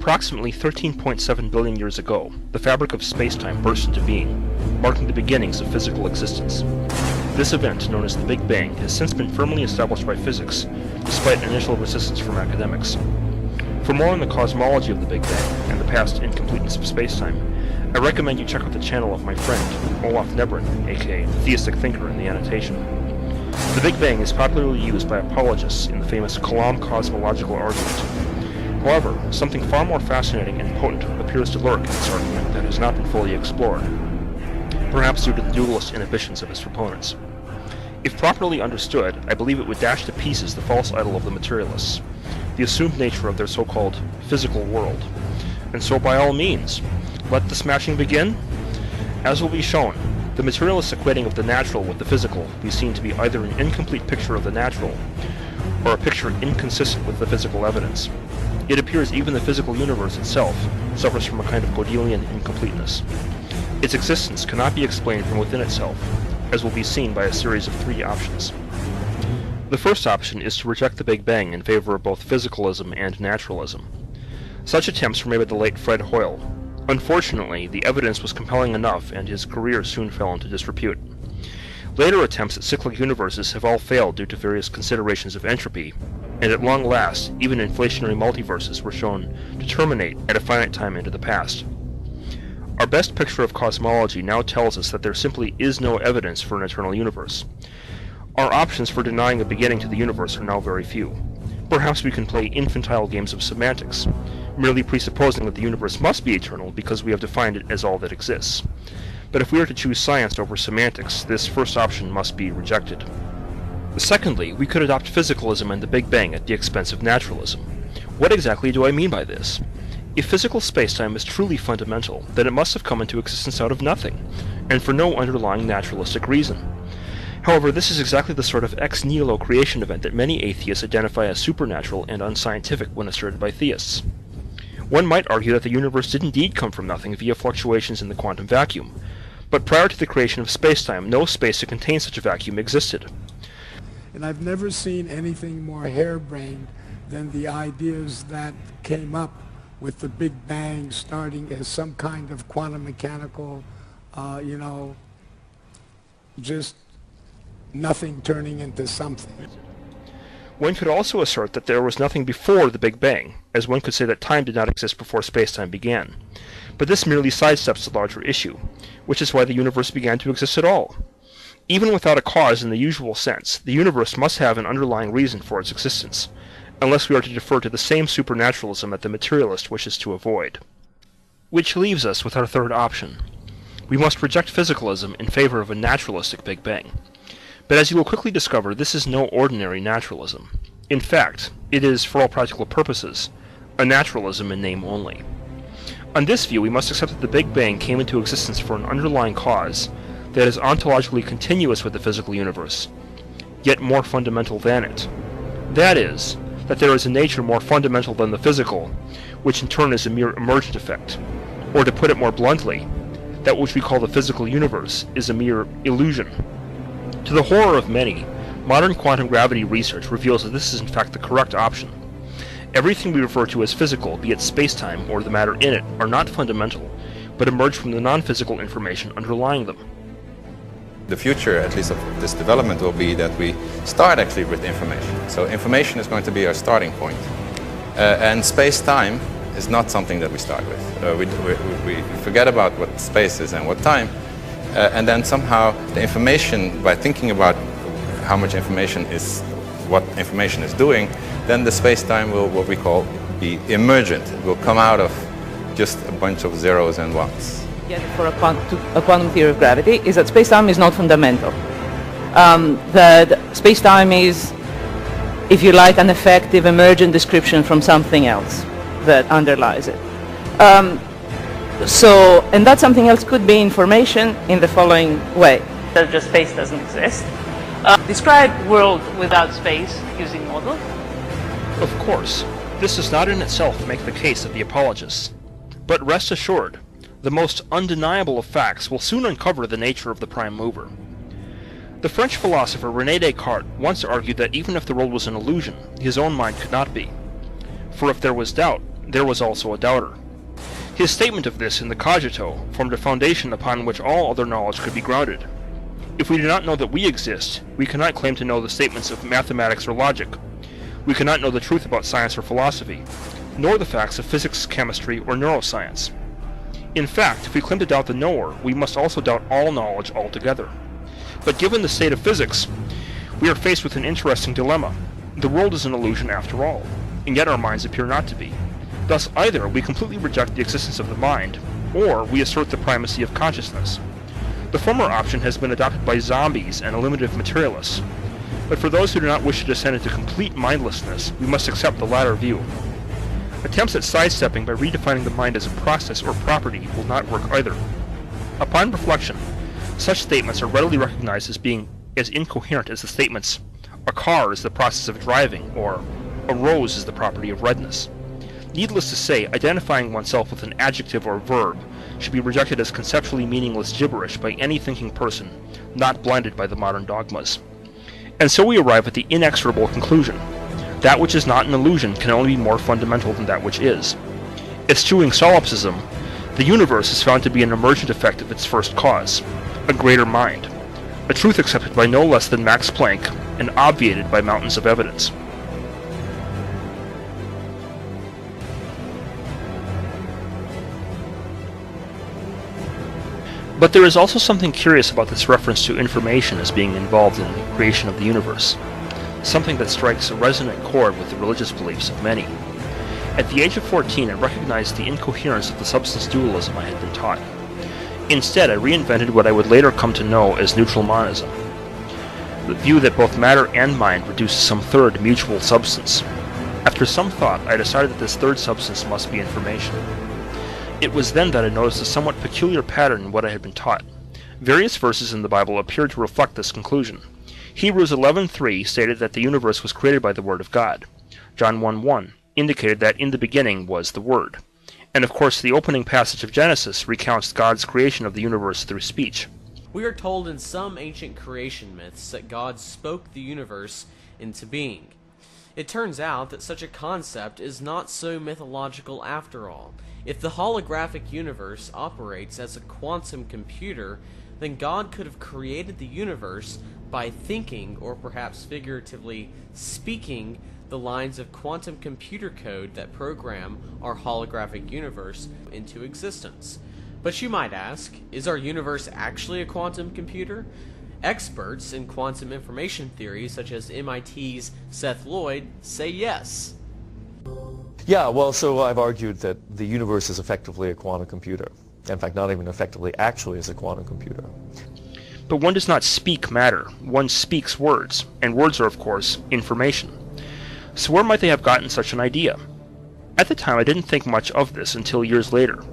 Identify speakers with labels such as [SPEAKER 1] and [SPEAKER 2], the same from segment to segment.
[SPEAKER 1] Approximately 13.7 billion years ago, the fabric of space-time burst into being, marking the beginnings of physical existence. This event, known as the Big Bang, has since been firmly established by physics, despite initial resistance from academics. For more on the cosmology of the Big Bang and the past incompleteness of space-time, I recommend you check out the channel of my friend, Olaf Nebren, aka the Theistic Thinker in the annotation. The Big Bang is popularly used by apologists in the famous Kalam cosmological argument. However, something far more fascinating and potent appears to lurk in this argument that has not been fully explored, perhaps due to the dualist inhibitions of its proponents. If properly understood, I believe it would dash to pieces the false idol of the materialists, the assumed nature of their so-called physical world. And so by all means, let the smashing begin? As will be shown, the materialist equating of the natural with the physical will be seen to be either an incomplete picture of the natural, or a picture inconsistent with the physical evidence. It appears even the physical universe itself suffers from a kind of Gödelian incompleteness. Its existence cannot be explained from within itself, as will be seen by a series of 3 options. The first option is to reject the Big Bang in favor of both physicalism and naturalism. Such attempts were made by the late Fred Hoyle. Unfortunately, the evidence was compelling enough and his career soon fell into disrepute. Later attempts at cyclic universes have all failed due to various considerations of entropy, and at long last, even inflationary multiverses were shown to terminate at a finite time into the past. Our best picture of cosmology now tells us that there simply is no evidence for an eternal universe. Our options for denying a beginning to the universe are now very few. Perhaps we can play infantile games of semantics, merely presupposing that the universe must be eternal because we have defined it as all that exists. But if we are to choose science over semantics, this first option must be rejected. Secondly, we could adopt physicalism and the Big Bang at the expense of naturalism. What exactly do I mean by this? If physical spacetime is truly fundamental, then it must have come into existence out of nothing, and for no underlying naturalistic reason. However, this is exactly the sort of ex nihilo creation event that many atheists identify as supernatural and unscientific when asserted by theists. One might argue that the universe did indeed come from nothing via fluctuations in the quantum vacuum, but prior to the creation of spacetime, no space to contain such a vacuum existed.
[SPEAKER 2] And I've never seen anything more harebrained than the ideas that came up with the Big Bang starting as some kind of quantum mechanical, just nothing turning into something.
[SPEAKER 1] One could also assert that there was nothing before the Big Bang, as one could say that time did not exist before spacetime began. But this merely sidesteps the larger issue, which is why the universe began to exist at all. Even without a cause in the usual sense, the universe must have an underlying reason for its existence, unless we are to defer to the same supernaturalism that the materialist wishes to avoid. Which leaves us with our third option. We must reject physicalism in favor of a naturalistic Big Bang. But as you will quickly discover, this is no ordinary naturalism. In fact, it is, for all practical purposes, a naturalism in name only. On this view, we must accept that the Big Bang came into existence for an underlying cause that is ontologically continuous with the physical universe, yet more fundamental than it. That is, that there is a nature more fundamental than the physical, which in turn is a mere emergent effect. Or to put it more bluntly, that which we call the physical universe is a mere illusion. To the horror of many, modern quantum gravity research reveals that this is in fact the correct option. Everything we refer to as physical, be it spacetime or the matter in it, are not fundamental, but emerge from the non-physical information underlying them.
[SPEAKER 3] The future, at least of this development, will be that we start actually with information. So information is going to be our starting point. And space-time is not something that we start with. We forget about what space is and what time, and then somehow the information, by thinking about how much information is, what information is doing, then the space-time will, what we call, be emergent. It will come out of just a bunch of zeros and ones.
[SPEAKER 4] For a quantum theory of gravity is that space-time is not fundamental. That space-time is, if you like, an effective emergent description from something else that underlies it. And that something else could be information in the following way. That just space doesn't exist. Describe world without space using model.
[SPEAKER 1] Of course, this does not in itself make the case of the apologists. But rest assured, the most undeniable of facts will soon uncover the nature of the prime mover. The French philosopher René Descartes once argued that even if the world was an illusion, his own mind could not be. For if there was doubt, there was also a doubter. His statement of this in the Cogito formed a foundation upon which all other knowledge could be grounded. If we do not know that we exist, we cannot claim to know the statements of mathematics or logic. We cannot know the truth about science or philosophy, nor the facts of physics, chemistry, or neuroscience. In fact, if we claim to doubt the knower, we must also doubt all knowledge altogether. But given the state of physics, we are faced with an interesting dilemma. The world is an illusion after all, and yet our minds appear not to be. Thus, either we completely reject the existence of the mind, or we assert the primacy of consciousness. The former option has been adopted by zombies and eliminative materialists, but for those who do not wish to descend into complete mindlessness, we must accept the latter view. Attempts at sidestepping by redefining the mind as a process or property will not work either. Upon reflection, such statements are readily recognized as being as incoherent as the statements, "A car is the process of driving," or "A rose is the property of redness." Needless to say, identifying oneself with an adjective or verb should be rejected as conceptually meaningless gibberish by any thinking person, not blinded by the modern dogmas. And so we arrive at the inexorable conclusion. That which is not an illusion can only be more fundamental than that which is. Eschewing solipsism, the universe is found to be an emergent effect of its first cause, a greater mind, a truth accepted by no less than Max Planck and obviated by mountains of evidence. But there is also something curious about this reference to information as being involved in the creation of the universe, something that strikes a resonant chord with the religious beliefs of many. At the age of 14, I recognized the incoherence of the substance dualism I had been taught. Instead, I reinvented what I would later come to know as neutral monism, the view that both matter and mind reduce to some third mutual substance. After some thought, I decided that this third substance must be information. It was then that I noticed a somewhat peculiar pattern in what I had been taught. Various verses in the Bible appeared to reflect this conclusion. Hebrews 11:3 stated that the universe was created by the Word of God. John 1:1 indicated that in the beginning was the Word. And of course, the opening passage of Genesis recounts God's creation of the universe through speech.
[SPEAKER 5] We are told in some ancient creation myths that God spoke the universe into being. It turns out that such a concept is not so mythological after all. If the holographic universe operates as a quantum computer, then God could have created the universe by thinking, or perhaps figuratively speaking, the lines of quantum computer code that program our holographic universe into existence. But you might ask, is our universe actually a quantum computer? Experts in quantum information theory, such as MIT's Seth Lloyd, say yes.
[SPEAKER 6] Yeah, well, so I've argued that the universe is effectively a quantum computer. In fact, not even effectively, actually is a quantum computer.
[SPEAKER 1] But one does not speak matter, one speaks words, and words are, of course, information. So where might they have gotten such an idea? At the time, I didn't think much of this until years later.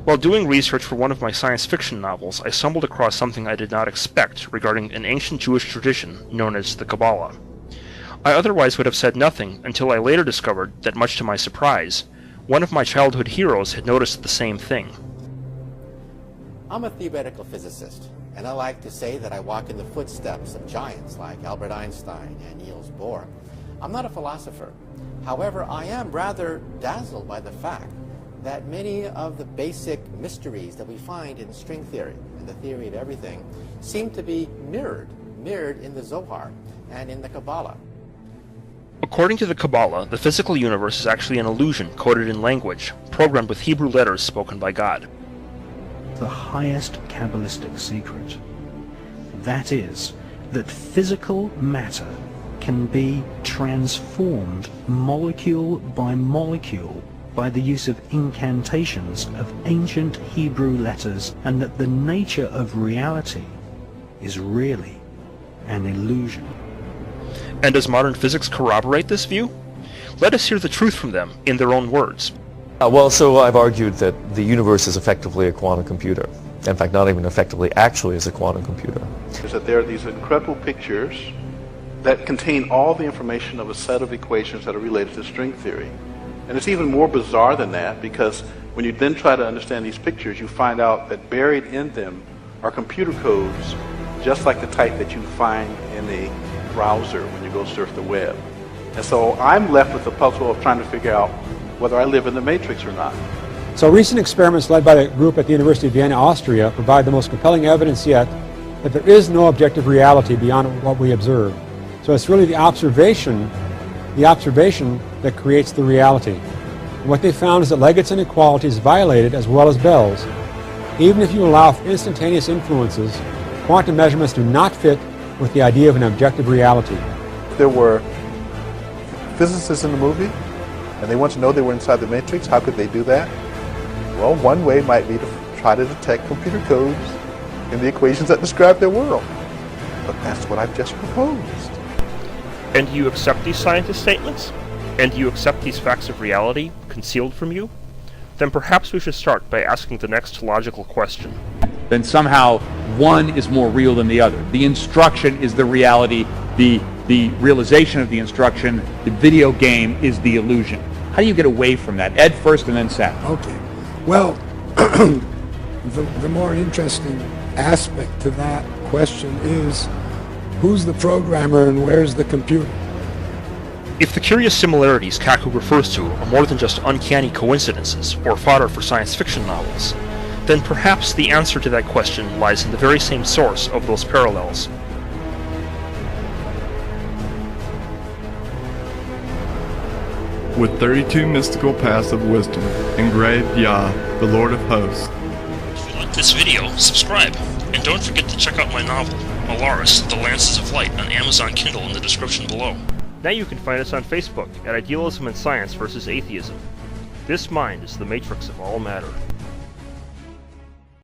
[SPEAKER 1] While doing research for one of my science fiction novels, I stumbled across something I did not expect regarding an ancient Jewish tradition known as the Kabbalah. I otherwise would have said nothing until I later discovered that, much to my surprise, one of my childhood heroes had noticed the same thing.
[SPEAKER 7] I'm a theoretical physicist, and I like to say that I walk in the footsteps of giants like Albert Einstein and Niels Bohr. I'm not a philosopher. However, I am rather dazzled by the fact that many of the basic mysteries that we find in string theory and the theory of everything seem to be mirrored in the Zohar and in the Kabbalah.
[SPEAKER 1] According to the Kabbalah, the physical universe is actually an illusion coded in language, programmed with Hebrew letters spoken by God.
[SPEAKER 8] The highest Kabbalistic secret. That is, that physical matter can be transformed molecule by molecule by the use of incantations of ancient Hebrew letters, and that the nature of reality is really an illusion.
[SPEAKER 1] And does modern physics corroborate this view? Let us hear the truth from them in their own words.
[SPEAKER 6] Well, so I've argued that the universe is effectively a quantum computer. In fact, not even effectively, actually is a quantum computer.
[SPEAKER 9] Is that there are these incredible pictures that contain all the information of a set of equations that are related to string theory. And it's even more bizarre than that, because when you then try to understand these pictures, you find out that buried in them are computer codes just like the type that you find in a browser when you go surf the web. And so I'm left with the puzzle of trying to figure out whether I live in the matrix or not.
[SPEAKER 10] So recent experiments led by the group at the University of Vienna, Austria, provide the most compelling evidence yet that there is no objective reality beyond what we observe. So it's really the observation that creates the reality. And what they found is that Leggett's inequality is violated as well as Bell's. Even if you allow for instantaneous influences, quantum measurements do not fit with the idea of an objective reality.
[SPEAKER 11] There were physicists in the movie, and they want to know they were inside the matrix. How could they do that? Well, one way might be to try to detect computer codes in the equations that describe their world. But that's what I've just proposed.
[SPEAKER 1] And do you accept these scientist statements? And do you accept these facts of reality concealed from you? Then perhaps we should start by asking the next logical question.
[SPEAKER 12] Then somehow one is more real than the other. The instruction is the reality, the realization of the instruction, the video game is the illusion. How do you get away from that? Ed first and then Seth.
[SPEAKER 2] Okay. Well, the more interesting aspect to that question is, who's the programmer and where's the computer?
[SPEAKER 1] If the curious similarities Kaku refers to are more than just uncanny coincidences or fodder for science fiction novels, then perhaps the answer to that question lies in the very same source of those parallels.
[SPEAKER 13] With 32 mystical paths of wisdom, engraved Yah, the Lord of Hosts.
[SPEAKER 1] If you like this video, subscribe, and don't forget to check out my novel, Alaris, The Lances of Light, on Amazon Kindle in the description below. Now you can find us on Facebook at Idealism and Science versus Atheism. This mind is the matrix of all matter.